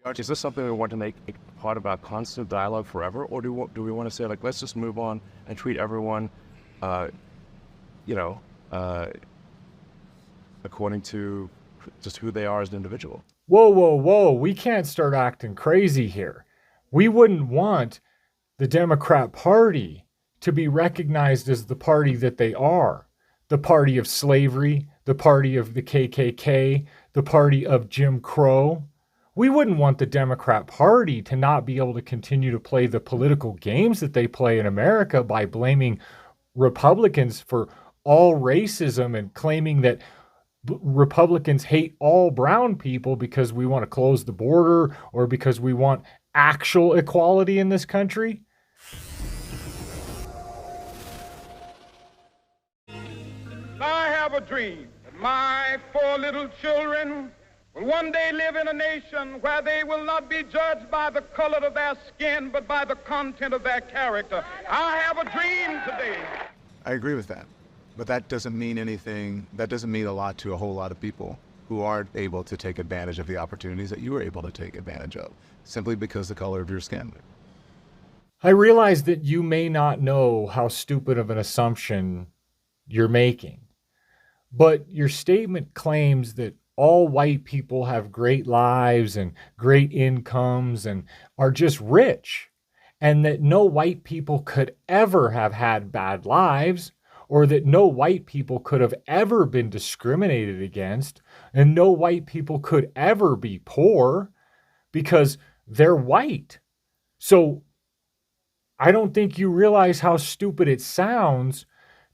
Is this something we want to make a part of our constant dialogue forever, or do we want to say, like, let's just move on and treat everyone, uh, you know, uh, according to just who they are as an individual? Whoa, whoa, whoa. We can't start acting crazy here. We wouldn't want the Democrat Party to be recognized as the party that they are, the party of slavery, the party of the KKK, the party of Jim Crow. We wouldn't want the Democrat Party to not be able to continue to play the political games that they play in America by blaming Republicans for all racism and claiming that Republicans hate all brown people because we want to close the border or because we want actual equality in this country. I have a dream that my four little children will one day live in a nation where they will not be judged by the color of their skin, but by the content of their character. I have a dream today. I agree with that. But that doesn't mean anything. That doesn't mean a lot to a whole lot of people who aren't able to take advantage of the opportunities that you were able to take advantage of, simply because of the color of your skin. I realize that you may not know how stupid of an assumption you're making, but your statement claims that all white people have great lives and great incomes and are just rich, and that no white people could ever have had bad lives, or that no white people could have ever been discriminated against, and no white people could ever be poor because they're white. So I don't think you realize how stupid it sounds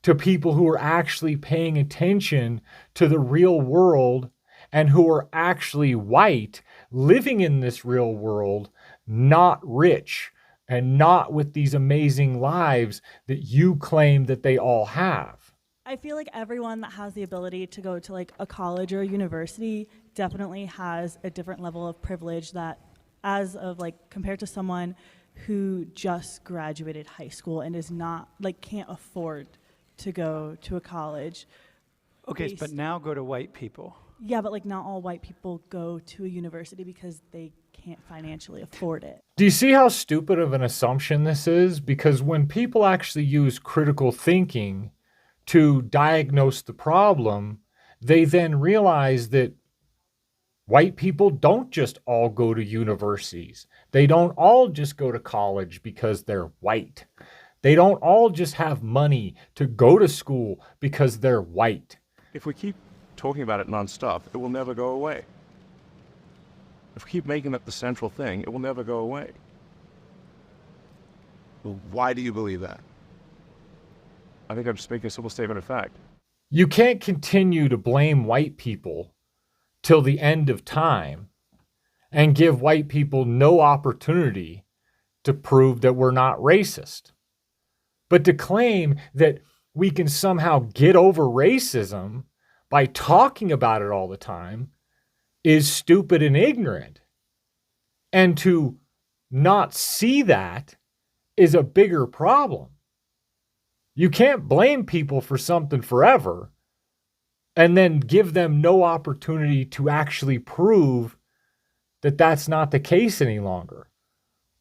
to people who are actually paying attention to the real world and who are actually white, living in this real world, not rich and not with these amazing lives that you claim that they all have. I feel like everyone that has the ability to go to like a college or a university definitely has a different level of privilege that as of like compared to someone who just graduated high school and is not like can't afford to go to a college. Okay, but now go to white people. Yeah, but like not all white people go to a university because they can't financially afford it. Do you see how stupid of an assumption this is? Because when people actually use critical thinking to diagnose the problem, they then realize that white people don't just all go to universities. They don't all just go to college because they're white. They don't all just have money to go to school because they're white. If we keep talking about it nonstop, it will never go away. If we keep making that the central thing, it will never go away. Well, why do you believe that? I think I'm just making a simple statement of fact. You can't continue to blame white people till the end of time and give white people no opportunity to prove that we're not racist. But to claim that we can somehow get over racism by talking about it all the time is stupid and ignorant. And to not see that is a bigger problem. You can't blame people for something forever and then give them no opportunity to actually prove that that's not the case any longer,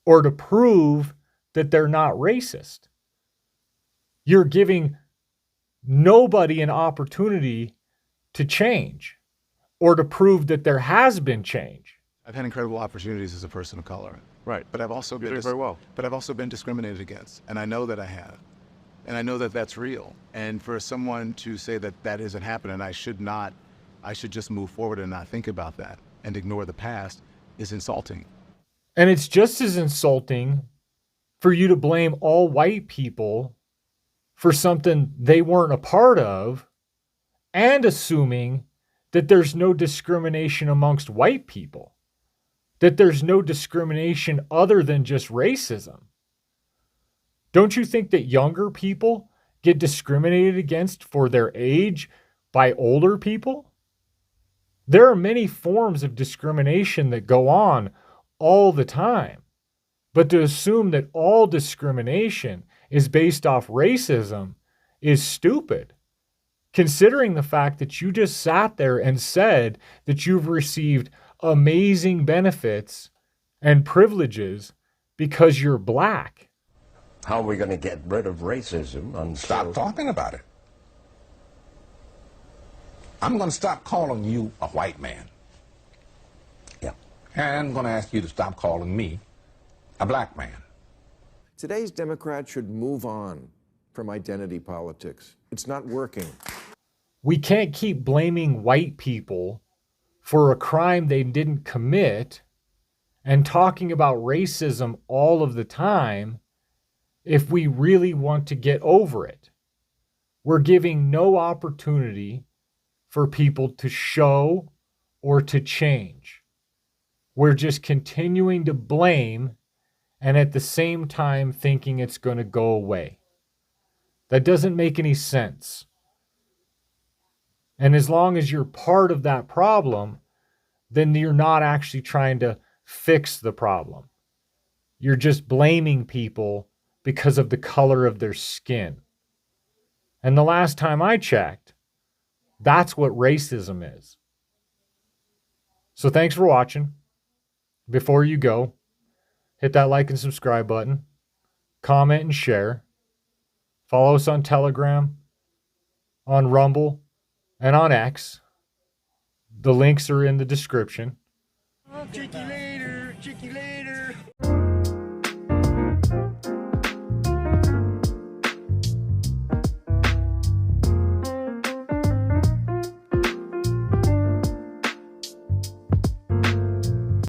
or to prove that they're not racist. You're giving nobody an opportunity to change or to prove that there has been change. I've had incredible opportunities as a person of color. Right. But I've also been very well. But I've also been discriminated against, and I know that I have. And I know that that's real. And for someone to say that that isn't happening, I should just move forward and not think about that and ignore the past is insulting. And it's just as insulting for you to blame all white people for something they weren't a part of and assuming that there's no discrimination amongst white people, that there's no discrimination other than just racism. Don't you think that younger people get discriminated against for their age by older people? There are many forms of discrimination that go on all the time. But to assume that all discrimination is based off racism is stupid, considering the fact that you just sat there and said that you've received amazing benefits and privileges because you're black. How are we going to get rid of racism? Stop talking about it. I'm going to stop calling you a white man. Yeah. And I'm going to ask you to stop calling me a black man. Today's Democrats should move on from identity politics. It's not working. We can't keep blaming white people for a crime they didn't commit and talking about racism all of the time if we really want to get over it. We're giving no opportunity for people to show or to change. We're just continuing to blame and at the same time thinking it's going to go away. That doesn't make any sense. And as long as you're part of that problem, then you're not actually trying to fix the problem. You're just blaming people because of the color of their skin. And the last time I checked, that's what racism is. So thanks for watching. Before you go, hit that like and subscribe button, comment and share. Follow us on Telegram, on Rumble, and on X. The links are in the description. Check you later.